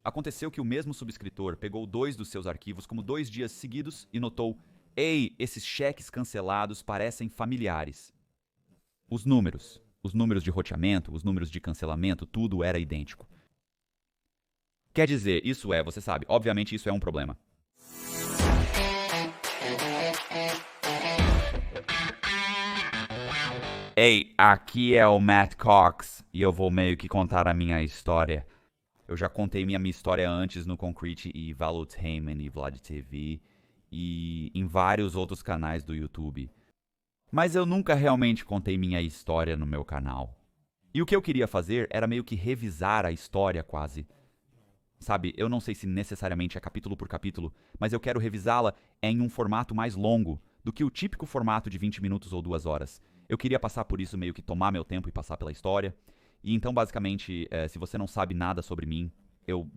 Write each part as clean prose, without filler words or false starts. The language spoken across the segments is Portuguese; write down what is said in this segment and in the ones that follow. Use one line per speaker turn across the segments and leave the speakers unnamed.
Aconteceu que o mesmo subscritor pegou 2 dos seus arquivos como 2 dias seguidos e notou: "Ei, esses cheques cancelados parecem familiares." Os números de roteamento, os números de cancelamento, tudo era idêntico. Quer dizer, isso é, você sabe, obviamente isso é um problema. Ei, aqui é o Matt Cox e eu vou meio que contar a minha história. Eu já contei minha história antes no Concrete e Valutainment e Vlad TV e em vários outros canais do YouTube. Mas eu nunca realmente contei minha história no meu canal. E o que eu queria fazer era meio que revisar a história quase. Sabe, eu não sei se necessariamente é capítulo por capítulo, mas eu quero revisá-la em um formato mais longo do que o típico formato de 20 minutos ou 2 horas. Eu queria passar por isso, meio que tomar meu tempo e passar pela história. E então, basicamente, se você não sabe nada sobre mim, eu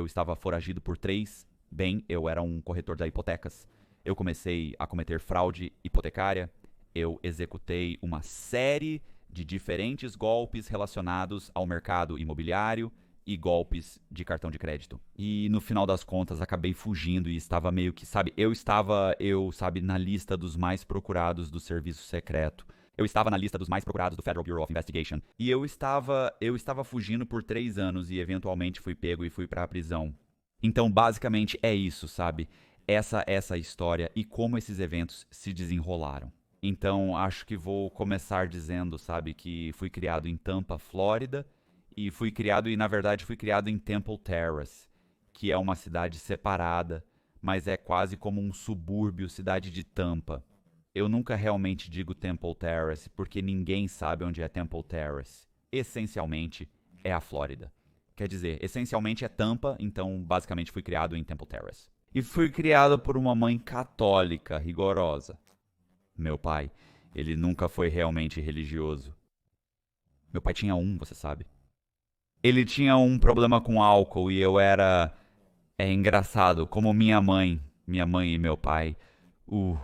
estava foragido por 3. Bem, eu era um corretor de hipotecas. Eu comecei a cometer fraude hipotecária. Eu executei uma série de diferentes golpes relacionados ao mercado imobiliário e golpes de cartão de crédito. E no final das contas acabei fugindo e estava meio que, sabe, sabe, na lista dos mais procurados do serviço secreto. Eu estava na lista dos mais procurados do Federal Bureau of Investigation. E eu estava fugindo por 3 anos e eventualmente fui pego e fui pra prisão. Então, basicamente é isso, sabe? Essa história e como esses eventos se desenrolaram. Então, acho que vou começar dizendo, sabe, que fui criado em Tampa, Flórida, e na verdade fui criado em Temple Terrace, que é uma cidade separada, mas é quase como um subúrbio, cidade de Tampa. Eu nunca realmente digo Temple Terrace, porque ninguém sabe onde é Temple Terrace. Essencialmente, é a Flórida. Quer dizer, essencialmente é Tampa, então basicamente fui criado em Temple Terrace. E fui criado por uma mãe católica rigorosa. Meu pai, ele nunca foi realmente religioso. Meu pai tinha você sabe. Ele tinha um problema com álcool e eu era. É engraçado, como minha mãe e meu pai. Uh,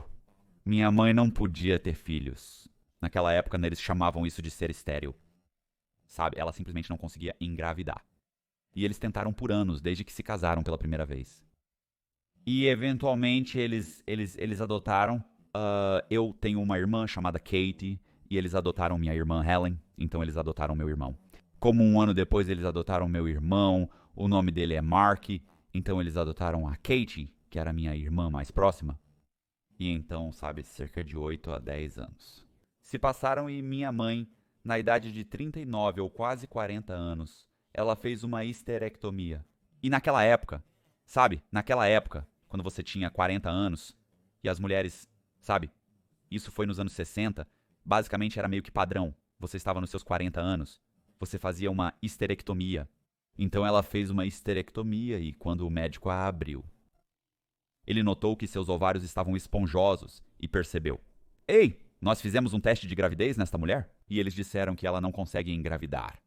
Minha mãe não podia ter filhos. Naquela época, né, eles chamavam isso de ser estéril. Sabe? Ela simplesmente não conseguia engravidar. E eles tentaram por anos, desde que se casaram pela primeira vez. E eventualmente eles adotaram. Eu tenho uma irmã chamada Katie, e eles adotaram minha irmã Helen, então eles adotaram meu irmão. Como um ano depois eles adotaram meu irmão, o nome dele é Mark, então eles adotaram a Katie, que era minha irmã mais próxima. E então, sabe, cerca de 8 a 10 anos. Se passaram e minha mãe, na idade de 39 ou quase 40 anos, ela fez uma histerectomia. E naquela época, sabe, naquela época, quando você tinha 40 anos, e as mulheres, sabe, isso foi nos anos 60, basicamente era meio que padrão. Você estava nos seus 40 anos, você fazia uma histerectomia. Então ela fez uma histerectomia e quando o médico a abriu, ele notou que seus ovários estavam esponjosos e percebeu: "Ei, nós fizemos um teste de gravidez nesta mulher?" E eles disseram que ela não consegue engravidar.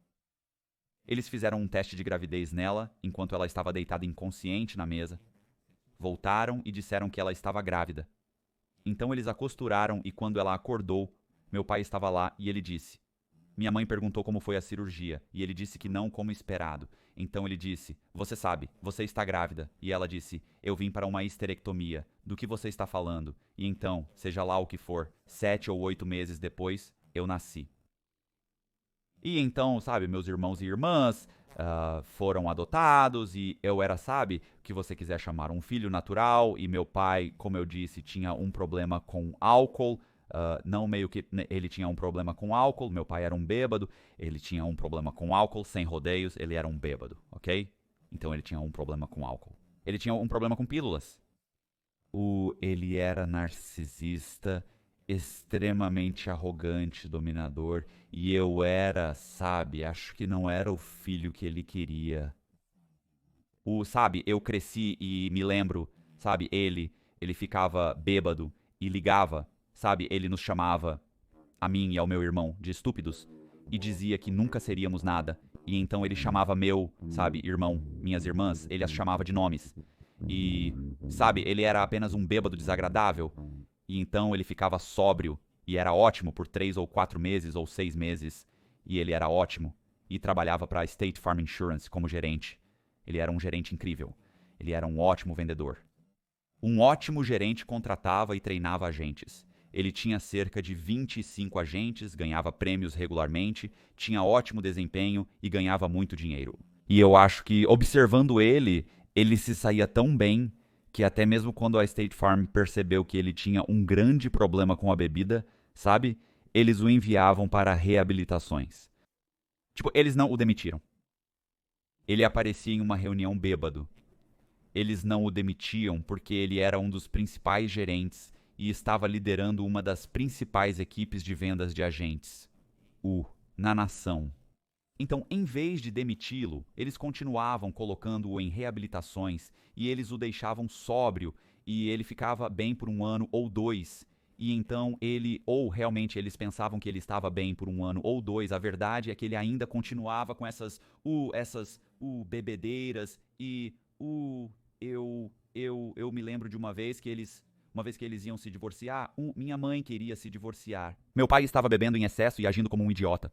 Eles fizeram um teste de gravidez nela enquanto ela estava deitada inconsciente na mesa. Voltaram e disseram que ela estava grávida. Então eles a costuraram e quando ela acordou, meu pai estava lá e ele disse: minha mãe perguntou como foi a cirurgia, e ele disse que não como esperado. Então ele disse: "Você sabe, você está grávida." E ela disse: "Eu vim para uma histerectomia. Do que você está falando?" E então, seja lá o que for, 7 ou 8 meses depois, eu nasci. E então, sabe, meus irmãos e irmãs foram adotados e eu era, sabe, o que você quiser chamar, um filho natural. E meu pai, como eu disse, tinha um problema com álcool. Não meio que ele tinha um problema com álcool, meu pai era um bêbado, ele tinha um problema com álcool, sem rodeios, ele era um bêbado, ok? Então ele tinha um problema com álcool. Ele tinha um problema com pílulas. Ele era narcisista, extremamente arrogante, dominador, e eu era, sabe, acho que não era o filho que ele queria. Sabe, eu cresci e me lembro, sabe, ele ficava bêbado e ligava, sabe, ele nos chamava, a mim e ao meu irmão, de estúpidos, e dizia que nunca seríamos nada. E então ele chamava meu, sabe, irmão, minhas irmãs, ele as chamava de nomes. E, sabe, ele era apenas um bêbado desagradável. E então ele ficava sóbrio e era ótimo por 3 ou 4 meses ou 6 meses. E ele era ótimo e trabalhava para a State Farm Insurance como gerente. Ele era um gerente incrível. Ele era um ótimo vendedor. Um ótimo gerente contratava e treinava agentes. Ele tinha cerca de 25 agentes, ganhava prêmios regularmente, tinha ótimo desempenho e ganhava muito dinheiro. E eu acho que, observando ele se saía tão bem que até mesmo quando a State Farm percebeu que ele tinha um grande problema com a bebida, sabe? Eles o enviavam para reabilitações. Tipo, eles não o demitiram. Ele aparecia em uma reunião bêbado. Eles não o demitiam porque ele era um dos principais gerentes e estava liderando uma das principais equipes de vendas de agentes, na nação. Então, em vez de demiti-lo, eles continuavam colocando-o em reabilitações e eles o deixavam sóbrio e ele ficava bem por 1 ano ou 2. E então ou realmente eles pensavam que ele estava bem por 1 ano ou 2. A verdade é que ele ainda continuava com essas bebedeiras e eu me lembro de uma vez que eles iam se divorciar, minha mãe queria se divorciar. Meu pai estava bebendo em excesso e agindo como um idiota.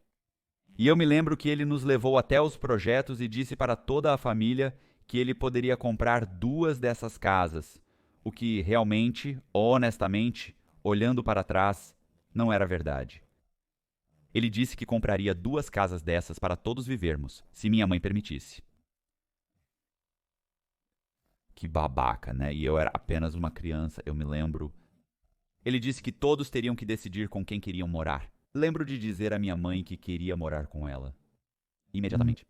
E eu me lembro que ele nos levou até os projetos e disse para toda a família que ele poderia comprar 2 dessas casas, o que realmente, honestamente, olhando para trás, não era verdade. Ele disse que compraria 2 casas dessas para todos vivermos, se minha mãe permitisse. Que babaca, né? E eu era apenas uma criança, eu me lembro. Ele disse que todos teriam que decidir com quem queriam morar. Lembro de dizer à minha mãe que queria morar com ela. Imediatamente.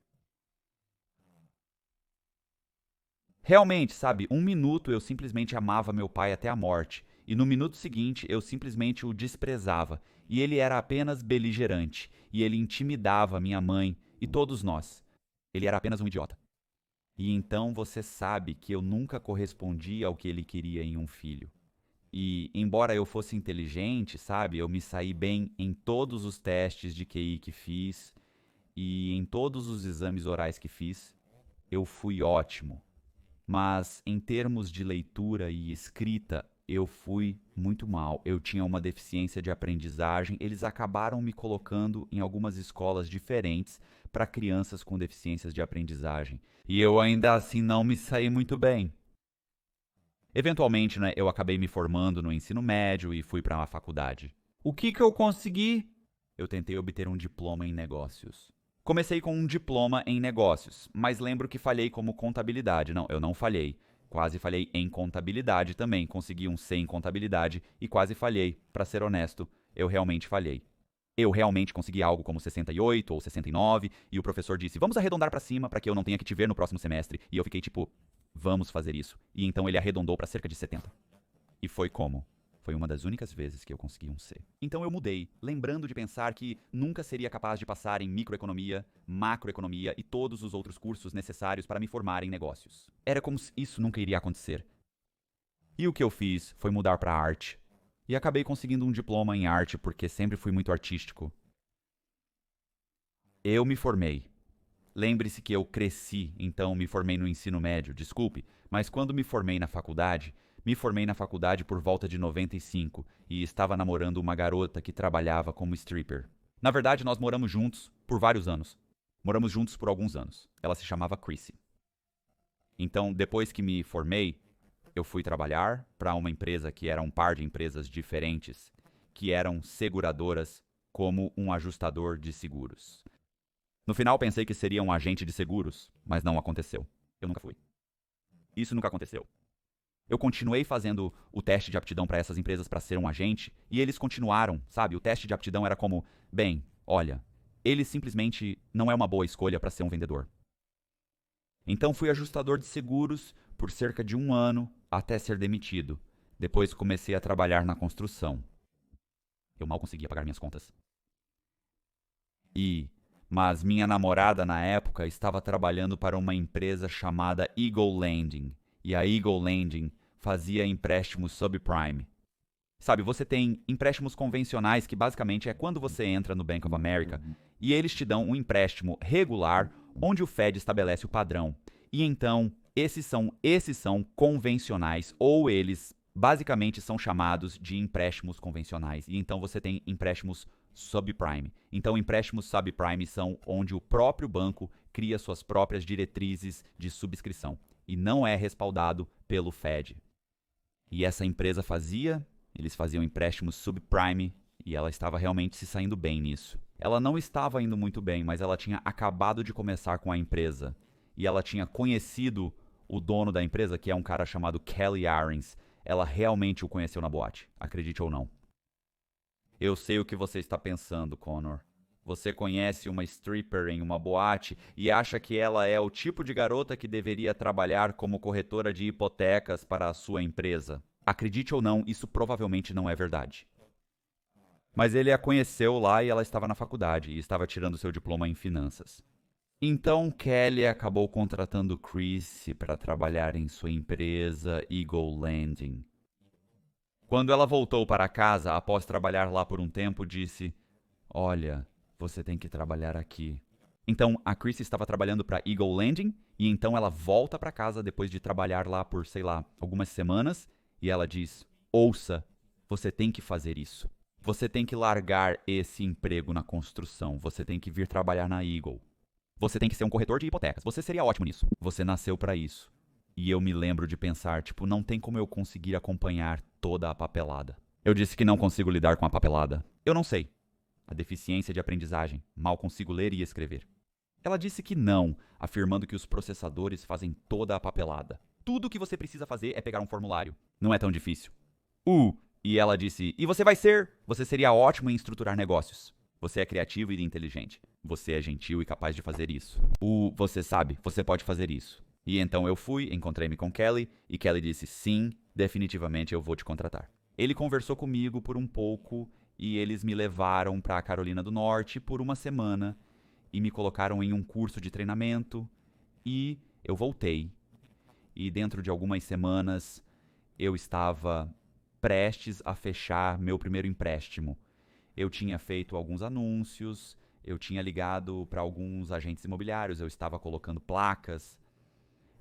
Realmente, sabe, 1 minuto eu simplesmente amava meu pai até a morte. E no minuto seguinte eu simplesmente o desprezava. E ele era apenas beligerante. E ele intimidava minha mãe e todos nós. Ele era apenas um idiota. E então você sabe que eu nunca correspondi ao que ele queria em um filho. E, embora eu fosse inteligente, sabe, eu me saí bem em todos os testes de QI que fiz e em todos os exames orais que fiz, eu fui ótimo. Mas em termos de leitura e escrita, eu fui muito mal. Eu tinha uma deficiência de aprendizagem. Eles acabaram me colocando em algumas escolas diferentes para crianças com deficiências de aprendizagem. E eu ainda assim não me saí muito bem. Eventualmente, né, eu acabei me formando no ensino médio e fui para a faculdade. O que eu consegui? Eu tentei obter um diploma em negócios. Comecei com um diploma em negócios, mas lembro que falhei como contabilidade. Não, eu não falhei. Quase falhei em contabilidade também. Consegui um C em contabilidade e quase falhei. Para ser honesto, eu realmente falhei. Eu realmente consegui algo como 68 ou 69 e o professor disse, vamos arredondar para cima para que eu não tenha que te ver no próximo semestre. E eu fiquei tipo, vamos fazer isso. E então ele arredondou para cerca de 70. E foi como? Foi uma das únicas vezes que eu consegui um C. Então eu mudei, lembrando de pensar que nunca seria capaz de passar em microeconomia, macroeconomia e todos os outros cursos necessários para me formar em negócios. Era como se isso nunca iria acontecer. E o que eu fiz foi mudar para arte. E acabei conseguindo um diploma em arte porque sempre fui muito artístico. Eu me formei. Lembre-se que eu cresci, então me formei no ensino médio, desculpe, mas quando me formei na faculdade por volta de 95 e estava namorando uma garota que trabalhava como stripper. Na verdade, nós moramos juntos por vários anos. Moramos juntos por alguns anos. Ela se chamava Chrissy. Então, depois que me formei, eu fui trabalhar para uma empresa que era um par de empresas diferentes, que eram seguradoras, como um ajustador de seguros. No final pensei que seria um agente de seguros, mas não aconteceu. Eu nunca fui. Isso nunca aconteceu. Eu continuei fazendo o teste de aptidão para essas empresas para ser um agente e eles continuaram, sabe? O teste de aptidão era como, bem, olha, ele simplesmente não é uma boa escolha para ser um vendedor. Então fui ajustador de seguros por cerca de 1 ano até ser demitido. Depois comecei a trabalhar na construção. Eu mal conseguia pagar minhas contas. Mas minha namorada na época estava trabalhando para uma empresa chamada Eagle Lending. E a Eagle Lending fazia empréstimos subprime. Sabe, você tem empréstimos convencionais que basicamente é quando você entra no Bank of America e eles te dão um empréstimo regular onde o Fed estabelece o padrão. E então, esses são convencionais ou eles basicamente são chamados de empréstimos convencionais. E então você tem empréstimos subprime. Então, empréstimos subprime são onde o próprio banco cria suas próprias diretrizes de subscrição e não é respaldado pelo Fed. E essa empresa eles faziam empréstimos subprime e ela estava realmente se saindo bem nisso. Ela não estava indo muito bem, mas ela tinha acabado de começar com a empresa e ela tinha conhecido o dono da empresa, que é um cara chamado Kelly Arens. Ela realmente o conheceu na boate, acredite ou não. Eu sei o que você está pensando, Connor. Você conhece uma stripper em uma boate e acha que ela é o tipo de garota que deveria trabalhar como corretora de hipotecas para a sua empresa. Acredite ou não, isso provavelmente não é verdade. Mas ele a conheceu lá e ela estava na faculdade e estava tirando seu diploma em finanças. Então Kelly acabou contratando Chrissy para trabalhar em sua empresa Eagle Landing. Quando ela voltou para casa após trabalhar lá por um tempo, disse: "Olha, você tem que trabalhar aqui." Então a Chrissy estava trabalhando para Eagle Landing e então ela volta para casa depois de trabalhar lá por, sei lá, algumas semanas e ela diz: "Ouça, você tem que fazer isso. Você tem que largar esse emprego na construção. Você tem que vir trabalhar na Eagle. Você tem que ser um corretor de hipotecas. Você seria ótimo nisso. Você nasceu para isso." E eu me lembro de pensar, tipo, não tem como eu conseguir acompanhar toda a papelada. Eu disse que não consigo lidar com a papelada. Eu não sei. A deficiência de aprendizagem. Mal consigo ler e escrever. Ela disse que não, afirmando que os processadores fazem toda a papelada. Tudo o que você precisa fazer é pegar um formulário. Não é tão difícil. E ela disse, e você seria ótimo em estruturar negócios. Você é criativo e inteligente. Você é gentil e capaz de fazer isso. Você sabe, você pode fazer isso. E então eu fui, encontrei-me com Kelly, e Kelly disse, sim, definitivamente eu vou te contratar. Ele conversou comigo por um pouco, e eles me levaram para a Carolina do Norte por uma semana, e me colocaram em um curso de treinamento, e eu voltei. E dentro de algumas semanas, eu estava prestes a fechar meu primeiro empréstimo. Eu tinha feito alguns anúncios, eu tinha ligado para alguns agentes imobiliários, eu estava colocando placas,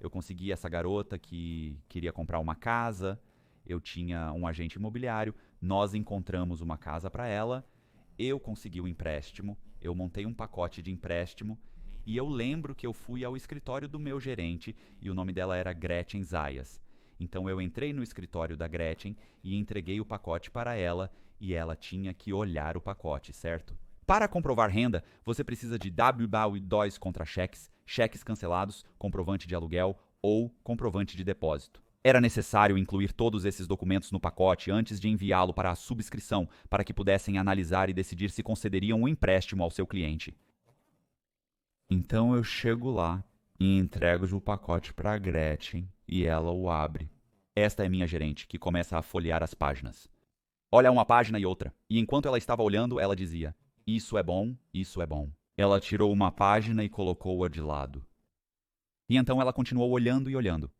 eu consegui essa garota que queria comprar uma casa, eu tinha um agente imobiliário, nós encontramos uma casa para ela, eu consegui o empréstimo, eu montei um pacote de empréstimo e eu lembro que eu fui ao escritório do meu gerente e o nome dela era Gretchen Zayas. Então eu entrei no escritório da Gretchen e entreguei o pacote para ela e ela tinha que olhar o pacote, certo? Para comprovar renda, você precisa de W-2 contra-cheques, cheques cancelados, comprovante de aluguel ou comprovante de depósito. Era necessário incluir todos esses documentos no pacote antes de enviá-lo para a subscrição, para que pudessem analisar e decidir se concederiam um empréstimo ao seu cliente. Então eu chego lá e entrego o pacote para a Gretchen e ela o abre. Esta é minha gerente, que começa a folhear as páginas. Olha uma página e outra, e enquanto ela estava olhando, ela dizia, isso é bom, isso é bom. Ela tirou uma página e colocou-a de lado. E então ela continuou olhando e olhando.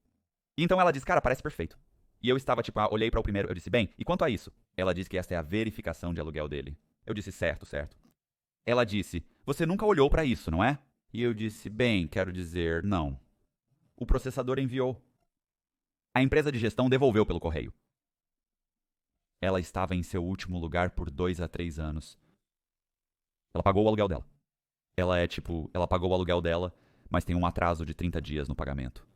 E então ela disse, cara, parece perfeito. E eu estava tipo, olhei para o primeiro, eu disse, bem, e quanto a isso? Ela disse que esta é a verificação de aluguel dele. Eu disse, certo, certo. Ela disse, você nunca olhou para isso, não é? E eu disse, bem, quero dizer, não. O processador enviou. A empresa de gestão devolveu pelo correio. Ela estava em seu último lugar por 2 a 3 anos. Ela pagou o aluguel dela. Ela pagou o aluguel dela, mas tem um atraso de 30 dias no pagamento.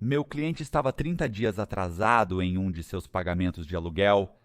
Meu cliente estava 30 dias atrasado em um de seus pagamentos de aluguel.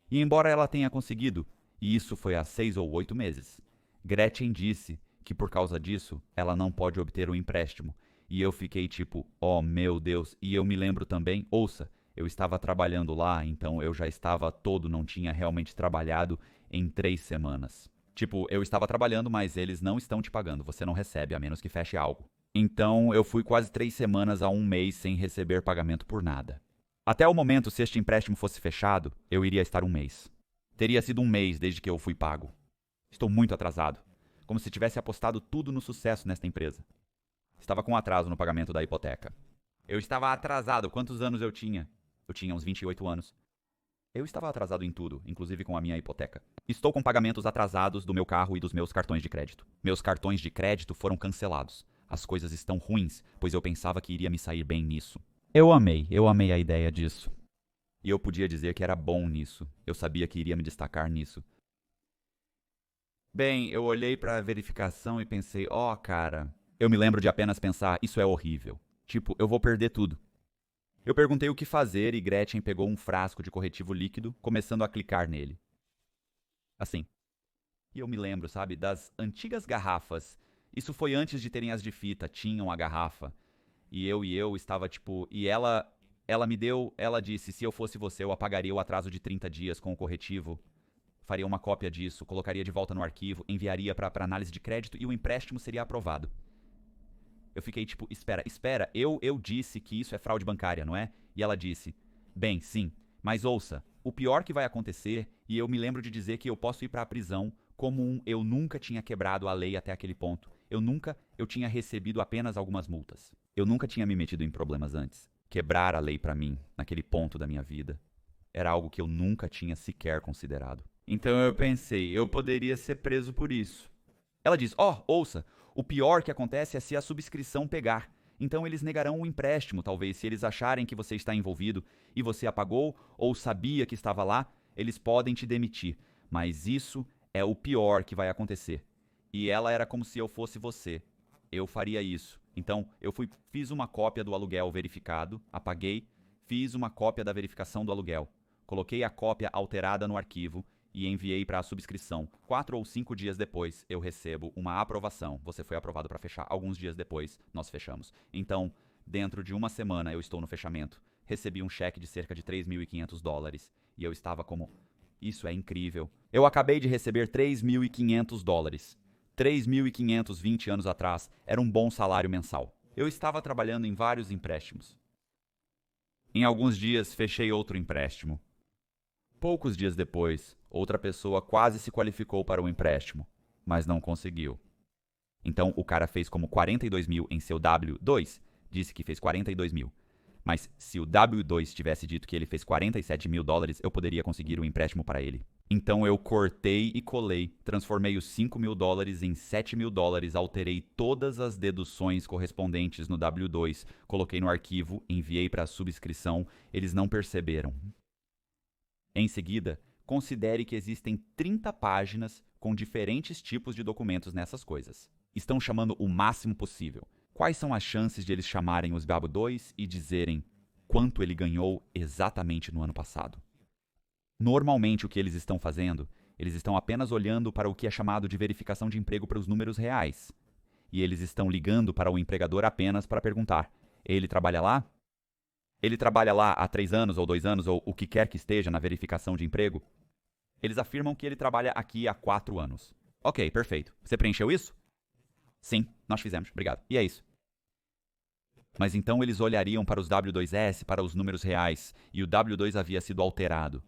E embora ela tenha conseguido, e isso foi há 6 ou 8 meses, Gretchen disse que por causa disso ela não pode obter o empréstimo. E eu fiquei tipo, oh meu Deus, e eu me lembro também, ouça, eu estava trabalhando lá, então eu já estava todo, não tinha realmente trabalhado em 3 semanas. Tipo, eu estava trabalhando, mas eles não estão te pagando, você não recebe, a menos que feche algo. Então eu fui quase 3 semanas a 1 mês sem receber pagamento por nada. Até o momento, se este empréstimo fosse fechado, eu iria estar 1 mês. Teria sido 1 mês desde que eu fui pago. Estou muito atrasado. Como se tivesse apostado tudo no sucesso nesta empresa. Estava com atraso no pagamento da hipoteca. Eu estava atrasado. Quantos anos eu tinha? Eu tinha uns 28 anos. Eu estava atrasado em tudo, inclusive com a minha hipoteca. Estou com pagamentos atrasados do meu carro e dos meus cartões de crédito. Meus cartões de crédito foram cancelados. As coisas estão ruins, pois eu pensava que iria me sair bem nisso. Eu amei a ideia disso. E eu podia dizer que era bom nisso. Eu sabia que iria me destacar nisso. Bem, eu olhei pra verificação e pensei, ó, cara. Eu me lembro de apenas pensar, isso é horrível. Tipo, eu vou perder tudo. Eu perguntei o que fazer e Gretchen pegou um frasco de corretivo líquido, começando a clicar nele. Assim. E eu me lembro, sabe, das antigas garrafas. Isso foi antes de terem as de fita, tinham a garrafa. E eu estava tipo, e ela me deu, ela disse, se eu fosse você, eu apagaria o atraso de 30 dias com o corretivo, faria uma cópia disso, colocaria de volta no arquivo, enviaria pra análise de crédito e o empréstimo seria aprovado. Eu fiquei tipo, espera, eu disse que isso é fraude bancária, não é? E ela disse, bem, sim, mas ouça, o pior que vai acontecer, e eu me lembro de dizer que eu posso ir pra prisão como eu nunca tinha quebrado a lei até aquele ponto. Eu tinha recebido apenas algumas multas. Eu nunca tinha me metido em problemas antes. Quebrar a lei pra mim, naquele ponto da minha vida, era algo que eu nunca tinha sequer considerado. Então eu pensei, eu poderia ser preso por isso. Ela diz: ó, ouça, o pior que acontece é se a subscrição pegar. Então eles negarão o empréstimo, talvez, se eles acharem que você está envolvido e você apagou ou sabia que estava lá, eles podem te demitir. Mas isso é o pior que vai acontecer. E ela era como se eu fosse você. Eu faria isso. Então fiz uma cópia do aluguel verificado, apaguei, fiz uma cópia da verificação do aluguel, coloquei a cópia alterada no arquivo e enviei para a subscrição. 4 ou 5 dias depois, eu recebo uma aprovação. Você foi aprovado para fechar. Alguns dias depois, nós fechamos. Então, dentro de uma semana, eu estou no fechamento. Recebi um cheque de cerca de $3.500 e eu estava como, isso é incrível. Eu acabei de receber $3.500. 3.500 20 anos atrás era um bom salário mensal. Eu estava trabalhando em vários empréstimos. Em alguns dias, fechei outro empréstimo. Poucos dias depois, outra pessoa quase se qualificou para o empréstimo, mas não conseguiu. Então o cara fez como 42 mil em seu W2, disse que fez 42 mil. Mas se o W2 tivesse dito que ele fez $47.000, eu poderia conseguir um empréstimo para ele. Então eu cortei e colei, transformei os $5.000 em $7.000, alterei todas as deduções correspondentes no W2, coloquei no arquivo, enviei para a subscrição, eles não perceberam. Em seguida, considere que existem 30 páginas com diferentes tipos de documentos nessas coisas. Estão chamando o máximo possível. Quais são as chances de eles chamarem os W2 e dizerem quanto ele ganhou exatamente no ano passado? Normalmente o que eles estão fazendo, eles estão apenas olhando para o que é chamado de verificação de emprego para os números reais. E eles estão ligando para o empregador apenas para perguntar: ele trabalha lá? Ele trabalha lá há 3 anos ou 2 anos ou o que quer que esteja na verificação de emprego? Eles afirmam que ele trabalha aqui há 4 anos. Ok, perfeito. Você preencheu isso? Sim, nós fizemos. Obrigado. E é isso. Mas então eles olhariam para os W2S, para os números reais, e o W2 havia sido alterado.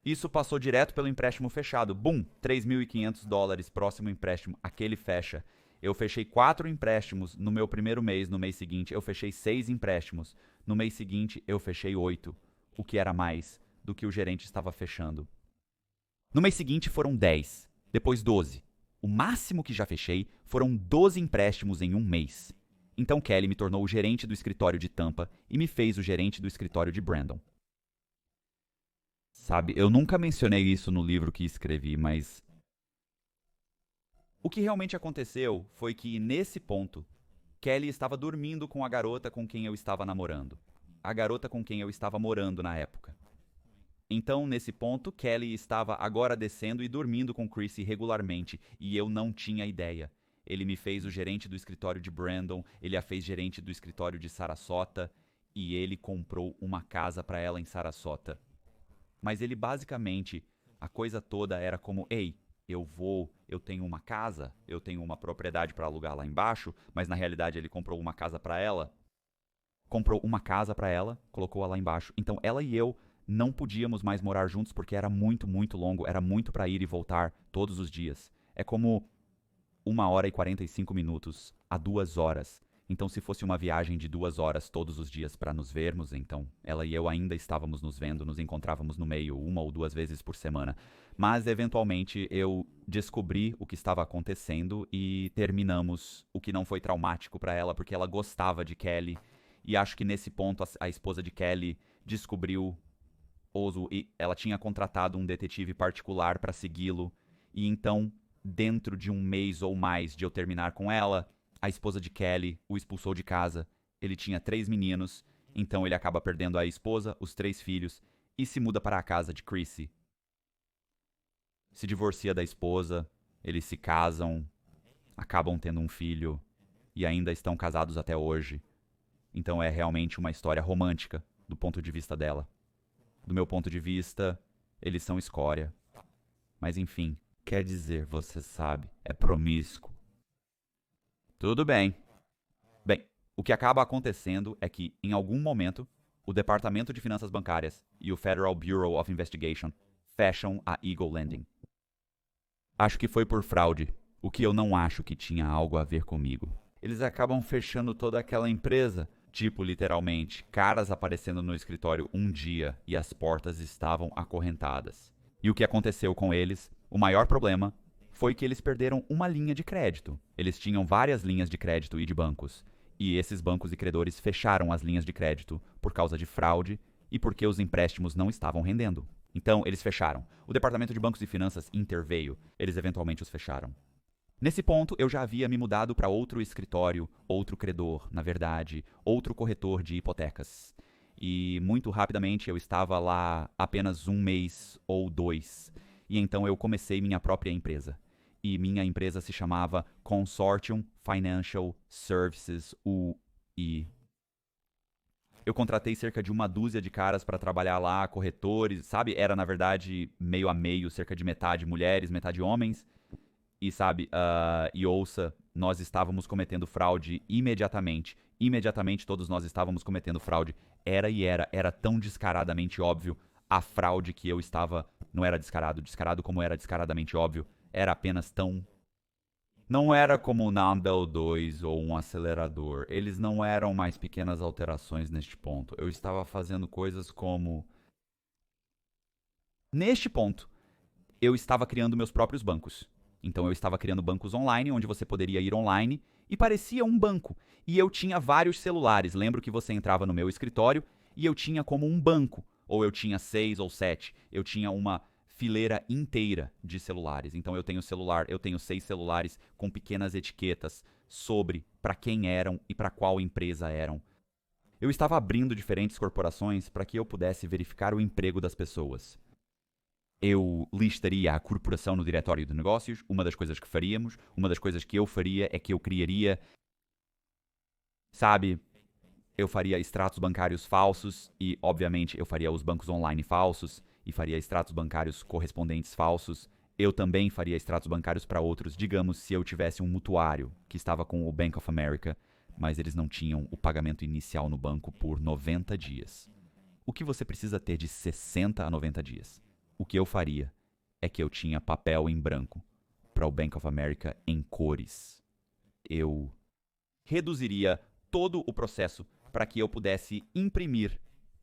Isso passou direto pelo empréstimo fechado. Bum! $3.500, próximo empréstimo. Aquele fecha. Eu fechei 4 empréstimos no meu primeiro mês. No mês seguinte, eu fechei 6 empréstimos. No mês seguinte, eu fechei 8. O que era mais do que o gerente estava fechando. No mês seguinte, foram 10. Depois, 12. O máximo que já fechei foram 12 empréstimos em um mês. Então, Kelly me tornou o gerente do escritório de Tampa e me fez o gerente do escritório de Brandon. Sabe, eu nunca mencionei isso no livro que escrevi, mas o que realmente aconteceu foi que, nesse ponto, Kelly estava dormindo com a garota com quem eu estava namorando. A garota com quem eu estava morando na época. Então, nesse ponto, Kelly estava agora descendo e dormindo com Chrissy regularmente, e eu não tinha ideia. Ele me fez o gerente do escritório de Brandon, ele a fez gerente do escritório de Sarasota, e ele comprou uma casa para ela em Sarasota. Mas ele basicamente, a coisa toda era como, ei, eu tenho uma casa, eu tenho uma propriedade para alugar lá embaixo, mas na realidade ele comprou uma casa para ela. Comprou uma casa para ela, colocou-a lá embaixo. Então ela e eu não podíamos mais morar juntos porque era muito, muito longo, era muito para ir e voltar todos os dias. É como 1 hora e 45 minutos a 2 horas. Então, se fosse uma viagem de 2 horas todos os dias para nos vermos, então ela e eu ainda estávamos nos vendo, nos encontrávamos no meio 1 ou 2 vezes por semana. Mas, eventualmente, eu descobri o que estava acontecendo e terminamos, o que não foi traumático para ela, porque ela gostava de Kelly. E acho que nesse ponto a esposa de Kelly descobriu e ela tinha contratado um detetive particular para segui-lo. E então, dentro de um mês ou mais de eu terminar com ela, a esposa de Kelly o expulsou de casa. Ele tinha 3 meninos, então ele acaba perdendo a esposa, os 3 filhos e se muda para a casa de Chrissy. Se divorcia da esposa, eles se casam, acabam tendo um filho e ainda estão casados até hoje. Então é realmente uma história romântica do ponto de vista dela. Do meu ponto de vista, eles são escória. Mas enfim, quer dizer, você sabe, é promíscuo. Tudo bem. Bem, o que acaba acontecendo é que, em algum momento, o Departamento de Finanças Bancárias e o Federal Bureau of Investigation fecham a Eagle Landing. Acho que foi por fraude, o que eu não acho que tinha algo a ver comigo. Eles acabam fechando toda aquela empresa, tipo literalmente, caras aparecendo no escritório um dia e as portas estavam acorrentadas. E o que aconteceu com eles, o maior problema, foi que eles perderam uma linha de crédito. Eles tinham várias linhas de crédito e de bancos. E esses bancos e credores fecharam as linhas de crédito por causa de fraude e porque os empréstimos não estavam rendendo. Então, eles fecharam. O Departamento de Bancos e Finanças interveio. Eles eventualmente os fecharam. Nesse ponto, eu já havia me mudado para outro escritório, outro credor, na verdade, outro corretor de hipotecas. E muito rapidamente eu estava lá apenas 1 mês ou 2. E então eu comecei minha própria empresa. E minha empresa se chamava Consortium Financial Services UI. Eu contratei cerca de 1 dúzia de caras para trabalhar lá, corretores, sabe? Era, na verdade, meio a meio, cerca de metade mulheres, metade homens. E, sabe, e ouça, nós estávamos cometendo fraude imediatamente. Imediatamente todos nós estávamos cometendo fraude. Era tão descaradamente óbvio a fraude que eu estava... Não era descarado como era descaradamente óbvio. Era apenas tão... Não era como um Nandel 2 ou um acelerador. Eles não eram mais pequenas alterações neste ponto. Eu estava fazendo coisas como... Neste ponto, eu estava criando meus próprios bancos. Então eu estava criando bancos online, onde você poderia ir online, e parecia um banco. E eu tinha vários celulares. Lembro que você entrava no meu escritório e eu tinha como um banco. Ou eu tinha 6 ou 7. Eu tinha uma fileira inteira de celulares. Então eu tenho 6 celulares com pequenas etiquetas sobre para quem eram e para qual empresa eram. Eu estava abrindo diferentes corporações para que eu pudesse verificar o emprego das pessoas. Eu listaria a corporação no diretório de negócios. Uma das coisas que faríamos, uma das coisas que eu faria é que eu criaria, sabe, eu faria extratos bancários falsos e, obviamente, eu faria os bancos online falsos e faria extratos bancários correspondentes falsos. Eu também faria extratos bancários para outros, digamos, se eu tivesse um mutuário que estava com o Bank of America, mas eles não tinham o pagamento inicial no banco por 90 dias. O que você precisa ter de 60 a 90 dias? O que eu faria é que eu tinha papel em branco para o Bank of America em cores. Eu reduziria todo o processo para que eu pudesse imprimir.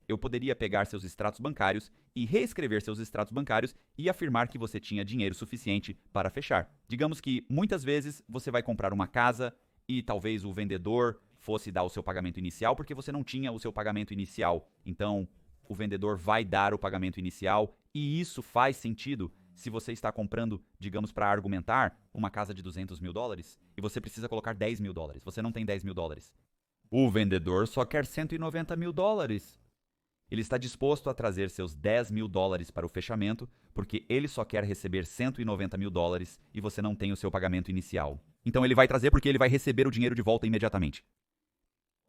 Eu poderia pegar seus extratos bancários e reescrever seus extratos bancários e afirmar que você tinha dinheiro suficiente para fechar. Digamos que muitas vezes você vai comprar uma casa e talvez o vendedor fosse dar o seu pagamento inicial porque você não tinha o seu pagamento inicial. Então, o vendedor vai dar o pagamento inicial e isso faz sentido se você está comprando, digamos, para argumentar, uma casa de $200 mil e você precisa colocar $10 mil. Você não tem $10 mil. O vendedor só quer $190 mil. Ele está disposto a trazer seus $10 mil para o fechamento porque ele só quer receber $190 mil e você não tem o seu pagamento inicial. Então ele vai trazer porque ele vai receber o dinheiro de volta imediatamente.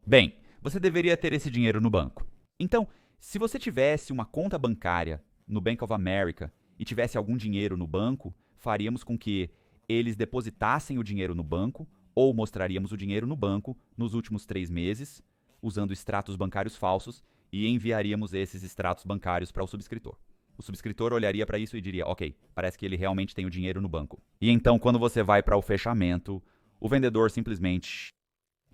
Bem, você deveria ter esse dinheiro no banco. Então, se você tivesse uma conta bancária no Bank of America e tivesse algum dinheiro no banco, faríamos com que eles depositassem o dinheiro no banco ou mostraríamos o dinheiro no banco nos últimos 3 meses, usando extratos bancários falsos, e enviaríamos esses extratos bancários para o subscritor. O subscritor olharia para isso e diria, ok, parece que ele realmente tem o dinheiro no banco. E então, quando você vai para o fechamento, o vendedor simplesmente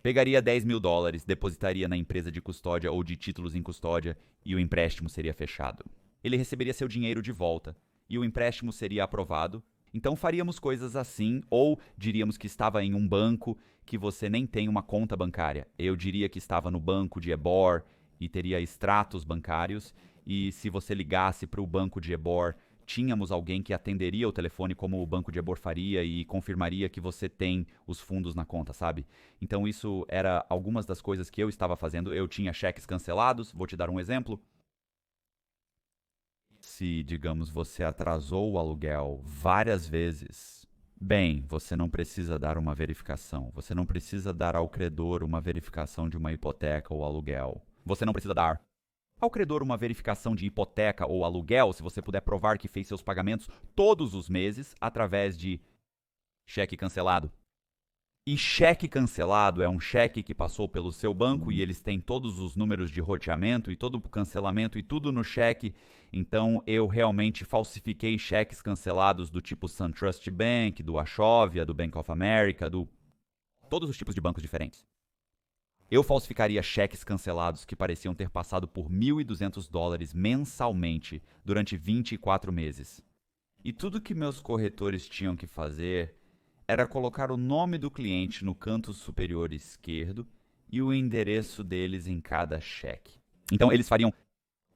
pegaria $10 mil, depositaria na empresa de custódia ou de títulos em custódia e o empréstimo seria fechado. Ele receberia seu dinheiro de volta e o empréstimo seria aprovado. Então faríamos coisas assim, ou diríamos que estava em um banco que você nem tem uma conta bancária. Eu diria que estava no banco de Ebor e teria extratos bancários. E se você ligasse para o banco de Ebor tínhamos alguém que atenderia o telefone como o Banco de Ebor faria e confirmaria que você tem os fundos na conta, sabe? Então isso era algumas das coisas que eu estava fazendo. Eu tinha cheques cancelados, vou te dar um exemplo. Se, digamos, você atrasou o aluguel várias vezes, bem, você não precisa dar uma verificação. Você não precisa dar ao credor uma verificação de uma hipoteca ou aluguel. Você não precisa dar ao credor uma verificação de hipoteca ou aluguel se você puder provar que fez seus pagamentos todos os meses através de cheque cancelado. E cheque cancelado é um cheque que passou pelo seu banco e eles têm todos os números de roteamento e todo o cancelamento e tudo no cheque. Então eu realmente falsifiquei cheques cancelados do tipo SunTrust Bank, do Wachovia, do Bank of America, todos os tipos de bancos diferentes. Eu falsificaria cheques cancelados que pareciam ter passado por $1.200 mensalmente durante 24 meses. E tudo que meus corretores tinham que fazer era colocar o nome do cliente no canto superior esquerdo e o endereço deles em cada cheque. Então eles fariam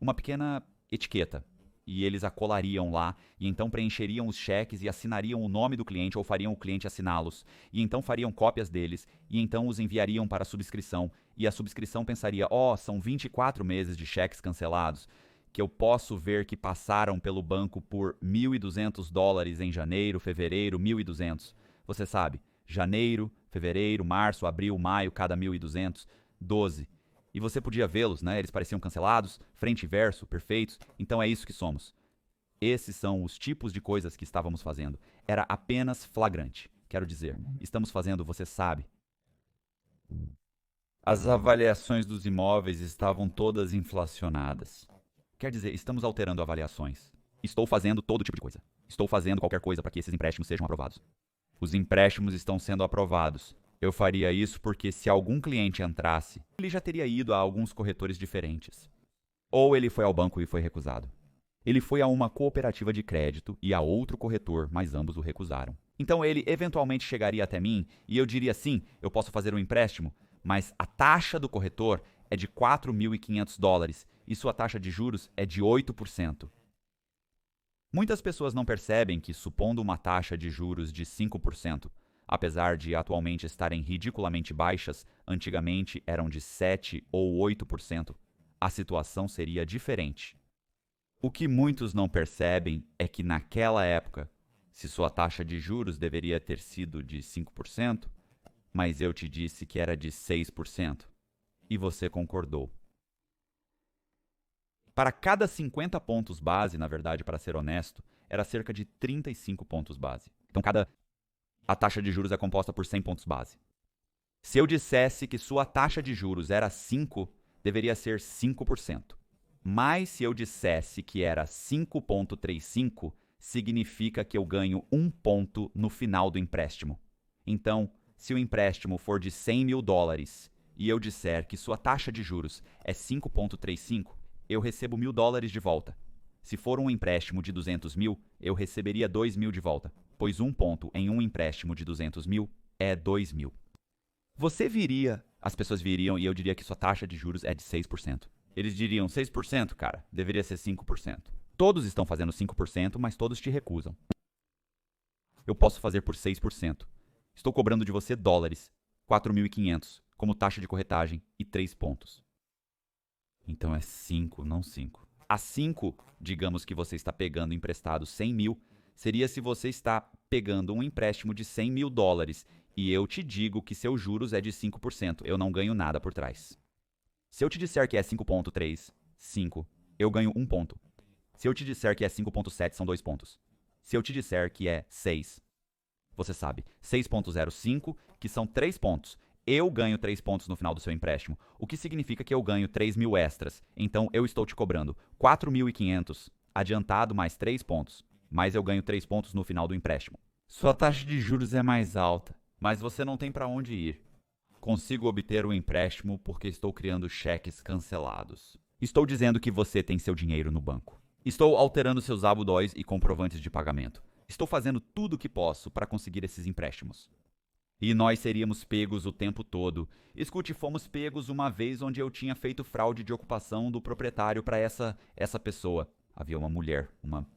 uma pequena etiqueta e eles a colariam lá e então preencheriam os cheques e assinariam o nome do cliente ou fariam o cliente assiná-los e então fariam cópias deles e então os enviariam para a subscrição e a subscrição pensaria, são 24 meses de cheques cancelados que eu posso ver que passaram pelo banco por $1.200 em janeiro, fevereiro, 1.200. Você sabe, janeiro, fevereiro, março, abril, maio, cada 1.200, 12. E você podia vê-los, né? Eles pareciam cancelados, frente e verso, perfeitos. Então é isso que somos. Esses são os tipos de coisas que estávamos fazendo. Era apenas flagrante. Quero dizer, estamos fazendo, você sabe. As avaliações dos imóveis estavam todas inflacionadas. Quer dizer, estamos alterando avaliações. Estou fazendo todo tipo de coisa. Estou fazendo qualquer coisa para que esses empréstimos sejam aprovados. Os empréstimos estão sendo aprovados. Eu faria isso porque se algum cliente entrasse, ele já teria ido a alguns corretores diferentes. Ou ele foi ao banco e foi recusado. Ele foi a uma cooperativa de crédito e a outro corretor, mas ambos o recusaram. Então ele eventualmente chegaria até mim e eu diria sim, eu posso fazer um empréstimo, mas a taxa do corretor é de $4.500 e sua taxa de juros é de 8%. Muitas pessoas não percebem que, supondo uma taxa de juros de 5%, apesar de atualmente estarem ridiculamente baixas, antigamente eram de 7 ou 8%, a situação seria diferente. O que muitos não percebem é que naquela época, se sua taxa de juros deveria ter sido de 5%, mas eu te disse que era de 6%, e você concordou. Para cada 50 pontos base, na verdade, para ser honesto, era cerca de 35 pontos base. Então, a taxa de juros é composta por 100 pontos base. Se eu dissesse que sua taxa de juros era 5, deveria ser 5%. Mas se eu dissesse que era 5,35, significa que eu ganho 1 ponto no final do empréstimo. Então, se o empréstimo for de $100.000 e eu disser que sua taxa de juros é 5,35, eu recebo $1.000 de volta. Se for um empréstimo de 200 mil, eu receberia 2.000 de volta, pois 1 ponto em um empréstimo de 200 mil é 2.000. As pessoas viriam e eu diria que sua taxa de juros é de 6%. Eles diriam 6%, cara, deveria ser 5%. Todos estão fazendo 5%, mas todos te recusam. Eu posso fazer por 6%. Estou cobrando de você $, 4.500, como taxa de corretagem e 3 pontos. Então é 5, não 5. A 5, digamos que você está pegando emprestado 100 mil, seria se você está pegando um empréstimo de $100.000 e eu te digo que seu juros é de 5%, eu não ganho nada por trás. Se eu te disser que é 5,35, eu ganho 1 ponto. Se eu te disser que é 5,7, são 2 pontos. Se eu te disser que é 6, você sabe, 6,05, que são 3 pontos. Eu ganho 3 pontos no final do seu empréstimo, o que significa que eu ganho 3.000 extras. Então, eu estou te cobrando 4.500 adiantado mais 3 pontos, mas eu ganho 3 pontos no final do empréstimo. Sua taxa de juros é mais alta, mas você não tem para onde ir. Consigo obter o empréstimo porque estou criando cheques cancelados. Estou dizendo que você tem seu dinheiro no banco. Estou alterando seus abudóis e comprovantes de pagamento. Estou fazendo tudo o que posso para conseguir esses empréstimos. E nós seríamos pegos o tempo todo. Escute, fomos pegos uma vez onde eu tinha feito fraude de ocupação do proprietário para essa pessoa. Havia uma mulher, uma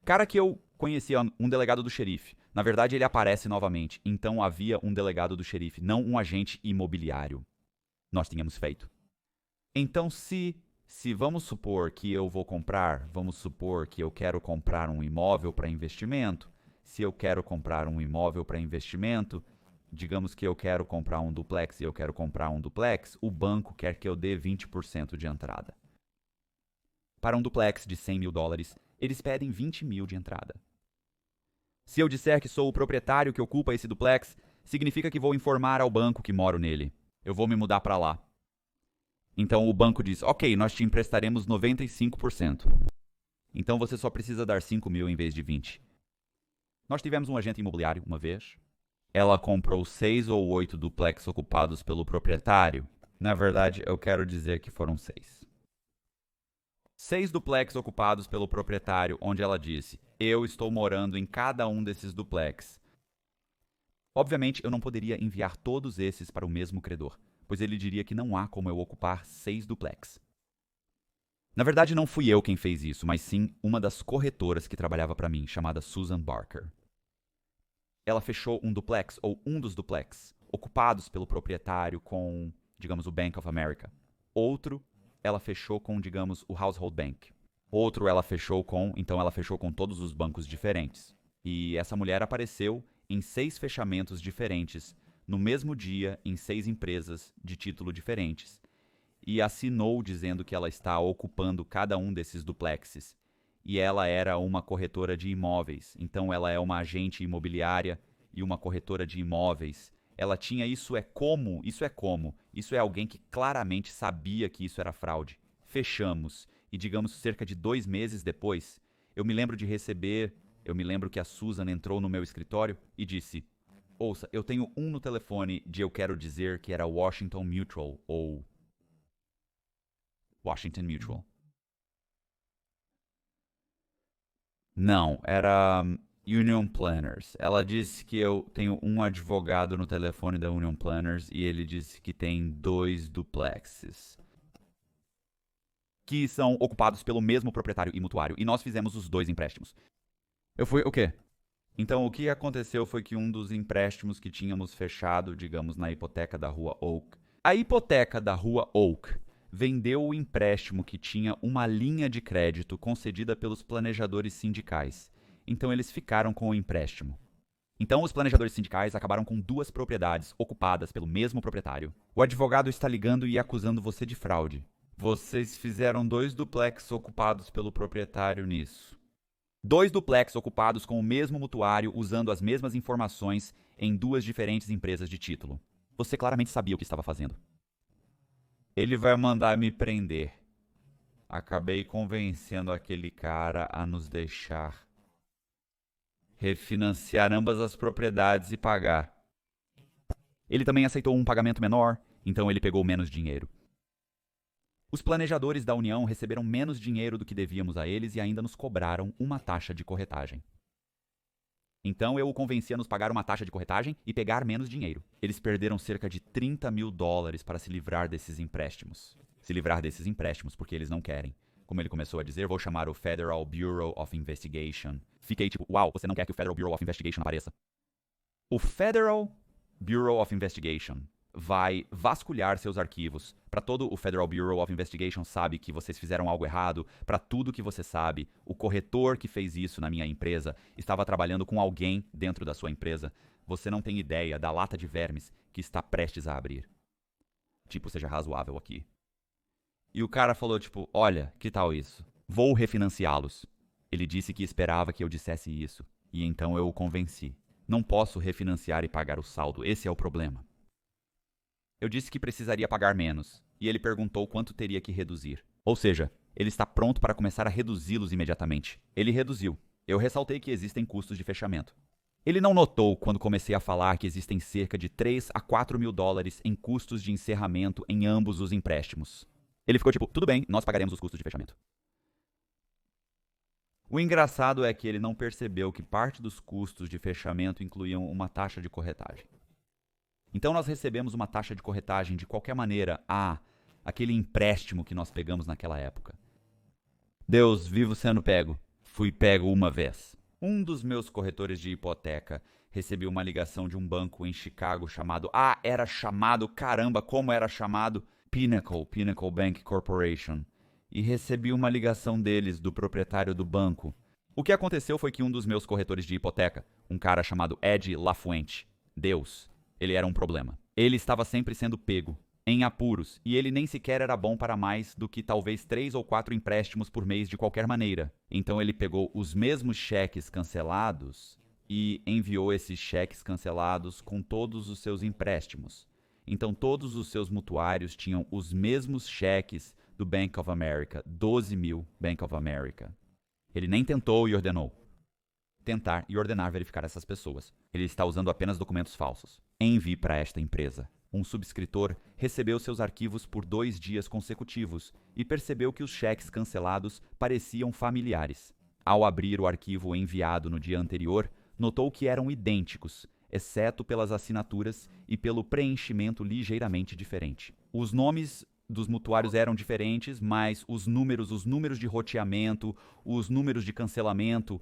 Cara que eu conhecia, um delegado do xerife. Na verdade, ele aparece novamente. Então havia um delegado do xerife, não um agente imobiliário. Nós tínhamos feito. Então, se vamos supor que eu vou comprar, vamos supor que eu quero comprar um imóvel para investimento. Se eu quero comprar um imóvel para investimento, digamos que eu quero comprar um duplex e eu quero comprar um duplex, o banco quer que eu dê 20% de entrada. Para um duplex de 100 mil dólares, eles pedem 20 mil de entrada. Se eu disser que sou o proprietário que ocupa esse duplex, significa que vou informar ao banco que moro nele. Eu vou me mudar para lá. Então o banco diz, ok, nós te emprestaremos 95%. Então você só precisa dar 5 mil em vez de 20. Nós tivemos um agente imobiliário uma vez. Ela comprou 6 ou 8 duplex ocupados pelo proprietário. Na verdade, eu quero dizer que foram 6. 6 duplex ocupados pelo proprietário, onde ela disse, eu estou morando em cada um desses duplex. Obviamente, eu não poderia enviar todos esses para o mesmo credor, pois ele diria que não há como eu ocupar 6 duplex. Na verdade, não fui eu quem fez isso, mas sim uma das corretoras que trabalhava para mim, chamada Susan Barker. Ela fechou um duplex, ou um dos duplex, ocupados pelo proprietário com, digamos, o Bank of America. Outro, ela fechou com, digamos, o Household Bank. Outro, ela fechou com todos os bancos diferentes. E essa mulher apareceu em 6 fechamentos diferentes, no mesmo dia, em 6 empresas de título diferentes. E assinou dizendo que ela está ocupando cada um desses duplexes. E ela era uma corretora de imóveis, então ela é uma agente imobiliária e uma corretora de imóveis. Ela tinha isso é alguém que claramente sabia que isso era fraude. Fechamos, e digamos cerca de 2 meses depois, eu me lembro que a Susan entrou no meu escritório e disse, ouça, eu tenho um no telefone de eu quero dizer que era Washington Mutual, ou Washington Mutual. Não, era Union Planners. Ela disse que eu tenho um advogado no telefone da Union Planners e ele disse que tem 2 duplexes que são ocupados pelo mesmo proprietário e mutuário, e nós fizemos os 2 empréstimos. Eu fui, o quê? Então, o que aconteceu foi que um dos empréstimos que tínhamos fechado, digamos, na hipoteca da Rua Oak, a hipoteca da Rua Oak vendeu o empréstimo que tinha uma linha de crédito concedida pelos planejadores sindicais. Então eles ficaram com o empréstimo. Então os planejadores sindicais acabaram com 2 propriedades ocupadas pelo mesmo proprietário. O advogado está ligando e acusando você de fraude. Vocês fizeram 2 duplex ocupados pelo proprietário nisso. 2 duplex ocupados com o mesmo mutuário usando as mesmas informações em 2 diferentes empresas de título. Você claramente sabia o que estava fazendo. Ele vai mandar me prender. Acabei convencendo aquele cara a nos deixar refinanciar ambas as propriedades e pagar. Ele também aceitou um pagamento menor, então ele pegou menos dinheiro. Os planejadores da União receberam menos dinheiro do que devíamos a eles e ainda nos cobraram uma taxa de corretagem. Então eu o convenci a nos pagar uma taxa de corretagem e pegar menos dinheiro. Eles perderam cerca de 30 mil dólares para se livrar desses empréstimos. Porque eles não querem. Como ele começou a dizer, vou chamar o Federal Bureau of Investigation. Fiquei tipo, uau, você não quer que o Federal Bureau of Investigation apareça? O Federal Bureau of Investigation vai vasculhar seus arquivos. Para todo o Federal Bureau of Investigation sabe que vocês fizeram algo errado. Para tudo que você sabe, o corretor que fez isso na minha empresa estava trabalhando com alguém dentro da sua empresa. Você não tem ideia da lata de vermes que está prestes a abrir. Tipo, seja razoável aqui. E o cara falou tipo, olha, que tal isso? Vou refinanciá-los. Ele disse que esperava que eu dissesse isso. E então eu o convenci. Não posso refinanciar e pagar o saldo, esse é o problema. Eu disse que precisaria pagar menos, e ele perguntou quanto teria que reduzir. Ou seja, ele está pronto para começar a reduzi-los imediatamente. Ele reduziu. Eu ressaltei que existem custos de fechamento. Ele não notou quando comecei a falar que existem cerca de 3 a 4 mil dólares em custos de encerramento em ambos os empréstimos. Ele ficou tipo, tudo bem, nós pagaremos os custos de fechamento. O engraçado é que ele não percebeu que parte dos custos de fechamento incluíam uma taxa de corretagem. Então nós recebemos uma taxa de corretagem de qualquer maneira aquele empréstimo que nós pegamos naquela época. Deus, vivo sendo pego. fui pego uma vez. Um dos meus corretores de hipoteca recebeu uma ligação de um banco em Chicago chamado... era chamado, caramba, como era chamado? Pinnacle Bank Corporation. E recebi uma ligação deles, do proprietário do banco. O que aconteceu foi que um dos meus corretores de hipoteca, um cara chamado Ed LaFuente, Deus, ele era um problema. Ele estava sempre sendo pego, em apuros, e ele nem sequer era bom para mais do que talvez 3 ou 4 empréstimos por mês de qualquer maneira. Então ele pegou os mesmos cheques cancelados e enviou esses cheques cancelados com todos os seus empréstimos. Então todos os seus mutuários tinham os mesmos cheques do Bank of America, 12 mil Bank of America. Ele nem tentou e ordenou. Tentar e ordenar verificar essas pessoas. Ele está usando apenas documentos falsos. Envie para esta empresa. Um subscritor recebeu seus arquivos por 2 dias consecutivos e percebeu que os cheques cancelados pareciam familiares. Ao abrir o arquivo enviado no dia anterior, notou que eram idênticos, exceto pelas assinaturas e pelo preenchimento ligeiramente diferente. Os nomes dos mutuários eram diferentes, mas os números de roteamento, os números de cancelamento,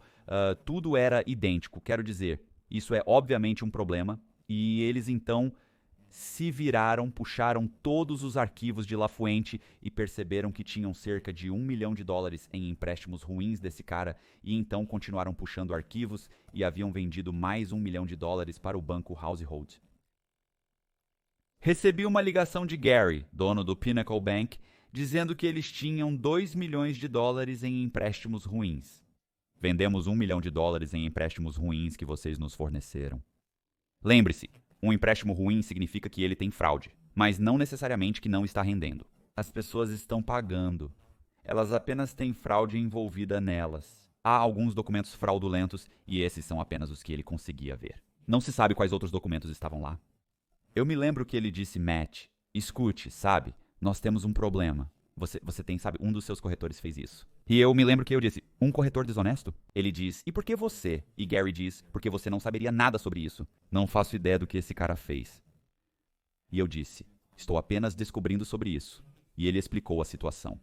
tudo era idêntico. Quero dizer, isso é obviamente um problema, e eles então se viraram, puxaram todos os arquivos de LaFuente e perceberam que tinham cerca de $1 milhão em empréstimos ruins desse cara, e então continuaram puxando arquivos e haviam vendido mais $1 milhão para o banco Household. Recebi uma ligação de Gary, dono do Pinnacle Bank, dizendo que eles tinham $2 milhões em empréstimos ruins. Vendemos $1 milhão em empréstimos ruins que vocês nos forneceram. Lembre-se, um empréstimo ruim significa que ele tem fraude, mas não necessariamente que não está rendendo. As pessoas estão pagando. Elas apenas têm fraude envolvida nelas. Há alguns documentos fraudulentos e esses são apenas os que ele conseguia ver. Não se sabe quais outros documentos estavam lá. Eu me lembro que ele disse, Matt, escute, sabe, nós temos um problema. Você tem, sabe, um dos seus corretores fez isso. E eu me lembro que eu disse, um corretor desonesto? Ele diz, e por que você? E Gary diz, porque você não saberia nada sobre isso. Não faço ideia do que esse cara fez. E eu disse, estou apenas descobrindo sobre isso. E ele explicou a situação.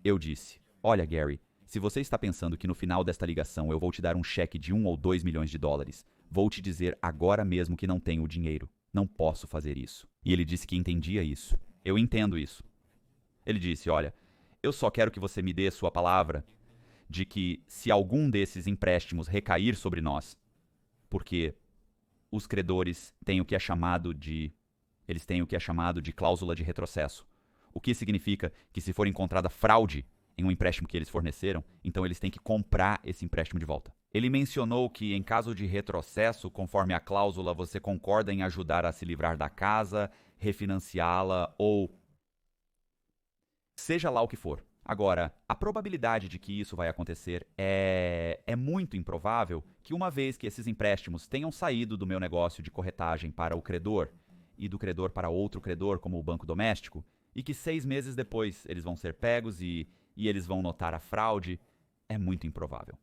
Eu disse, olha Gary, se você está pensando que no final desta ligação eu vou te dar um cheque de $1 ou $2 milhões, vou te dizer agora mesmo que não tenho o dinheiro. Não posso fazer isso. E ele disse que entendia isso. Eu entendo isso. Ele disse, olha, eu só quero que você me dê sua palavra de que se algum desses empréstimos recair sobre nós, porque os credores têm o que é chamado de... eles têm o que é chamado de cláusula de retrocesso. O que significa que se for encontrada fraude em um empréstimo que eles forneceram, então eles têm que comprar esse empréstimo de volta. Ele mencionou que em caso de retrocesso, conforme a cláusula, você concorda em ajudar a se livrar da casa, refinanciá-la ou... seja lá o que for. Agora, a probabilidade de que isso vai acontecer é muito improvável que uma vez que esses empréstimos tenham saído do meu negócio de corretagem para o credor e do credor para outro credor, como o banco doméstico, e que 6 meses depois eles vão ser pegos e eles vão notar a fraude, é muito improvável.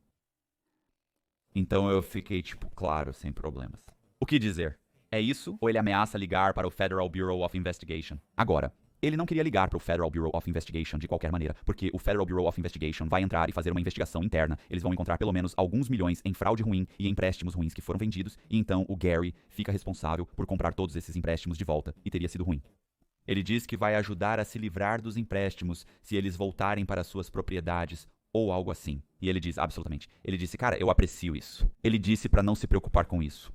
Então eu fiquei tipo, claro, sem problemas. O que dizer? É isso ou ele ameaça ligar para o Federal Bureau of Investigation? Agora, ele não queria ligar para o Federal Bureau of Investigation de qualquer maneira, porque o Federal Bureau of Investigation vai entrar e fazer uma investigação interna. Eles vão encontrar pelo menos alguns milhões em fraude ruim e empréstimos ruins que foram vendidos, e então o Gary fica responsável por comprar todos esses empréstimos de volta, e teria sido ruim. Ele diz que vai ajudar a se livrar dos empréstimos se eles voltarem para suas propriedades, ou algo assim. E ele diz, absolutamente. Ele disse, cara, eu aprecio isso. Ele disse para não se preocupar com isso.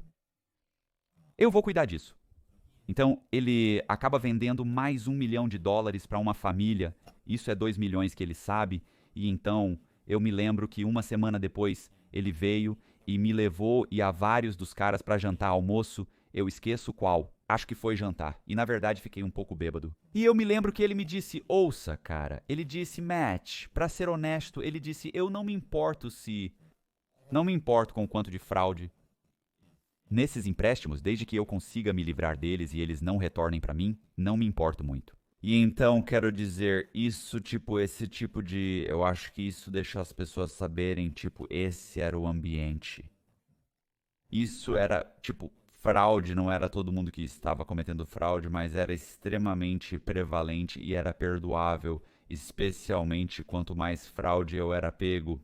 Eu vou cuidar disso. Então, ele acaba vendendo mais $1 milhão para uma família. Isso é 2 milhões que ele sabe. E então, eu me lembro que uma semana depois, ele veio e me levou e a vários dos caras para jantar almoço. Eu esqueço qual. Acho que foi jantar. E na verdade fiquei um pouco bêbado. E eu me lembro que ele me disse, ouça, cara. Ele disse, Matt, pra ser honesto, ele disse, eu não me importo se... não me importo com o quanto de fraude nesses empréstimos, desde que eu consiga me livrar deles e eles não retornem pra mim, não me importo muito. E então, quero dizer, isso, tipo, esse tipo de... eu acho que isso deixa as pessoas saberem, tipo, esse era o ambiente. Isso era, tipo... fraude, não era todo mundo que estava cometendo fraude, mas era extremamente prevalente e era perdoável, especialmente quanto mais fraude eu era pego.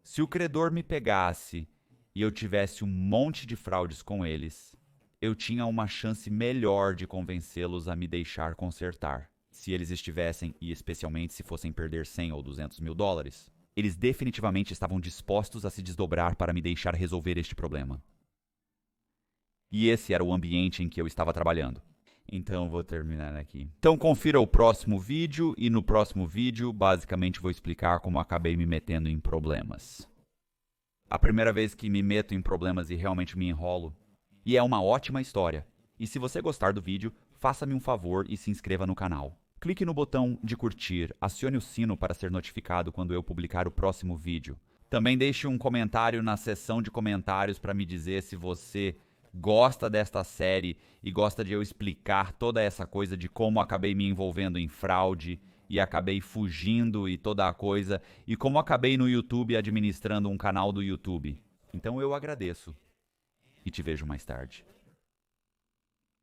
Se o credor me pegasse e eu tivesse um monte de fraudes com eles, eu tinha uma chance melhor de convencê-los a me deixar consertar. Se eles estivessem, e especialmente se fossem perder 100 ou 200 mil dólares, eles definitivamente estavam dispostos a se desdobrar para me deixar resolver este problema. E esse era o ambiente em que eu estava trabalhando. Então vou terminar aqui. Então confira o próximo vídeo e no próximo vídeo basicamente vou explicar como acabei me metendo em problemas. A primeira vez que me meto em problemas e realmente me enrolo. E é uma ótima história. E se você gostar do vídeo, faça-me um favor e se inscreva no canal. Clique no botão de curtir, acione o sino para ser notificado quando eu publicar o próximo vídeo. Também deixe um comentário na seção de comentários para me dizer se você gosta desta série e gosta de eu explicar toda essa coisa de como acabei me envolvendo em fraude e acabei fugindo e toda a coisa, e como acabei no YouTube administrando um canal do YouTube. Então eu agradeço e te vejo mais tarde.